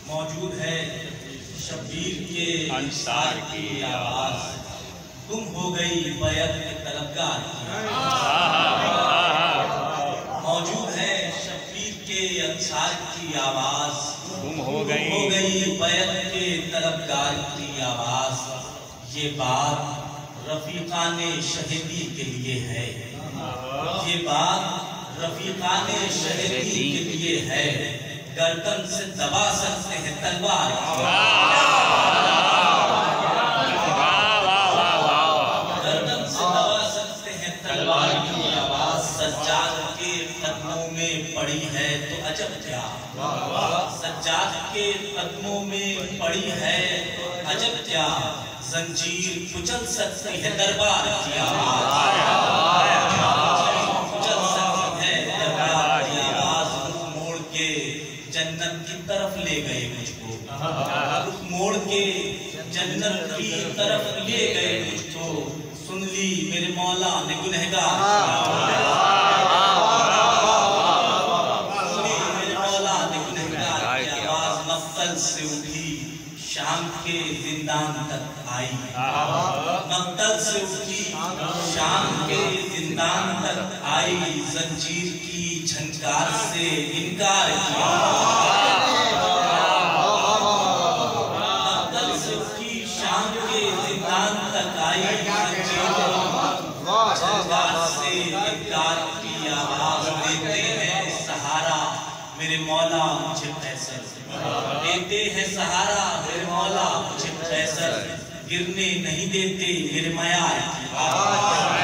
موجود ہے شبیر کے انصار کی آواز، تم ہو گئی بیعت کے طلبگار کی موجود ہے شبیر کے انصار کی آواز، تم ہو گئی بیعت کے طلبگار کی آواز۔ یہ بات رفیقان شہیدی کے لیے ہے، یہ بات رفیقان شہیدی کے لیے ہے، گردن سے دبا سکتے ہیں تلوار گردن سے دبا سکتے ہیں تلوار کی آواز۔ سجاد کے قدموں میں پڑی ہے تو عجب کیا، سجاد کے قدموں میں پڑی ہے تو عجب کیا، زنجیر کچل سکتی ہے دربار کی آواز، کچل سکتی ہے دربار کی آواز۔ رخ موڑ کے جنت کی طرف لے گئے مجھ کو، رخ موڑ کے جنت کی طرف لے گئے مجھ کو، سن لی میرے مولا نے گنہگار کی آواز، سنی میرے مولا نے گنہگار کی آواز۔ مقتل سے اٹھی شام کے زندان تک آئی، مقتل سے اٹھی شام کے زندان تک آئی، زنجیر کی جھنکار سے انکار کیا، مقتل سے اٹھی شام کے زندان تک آئی، زنجیر کی جھنکار سے انکار کی آواز۔ دیتے ہیں سہارا میرے مولا مجھے فیصل، دیتے ہیں سہارا میرے مولا مجھے فیصل، گرنے نہیں دیتے میرے معیار کی آواز۔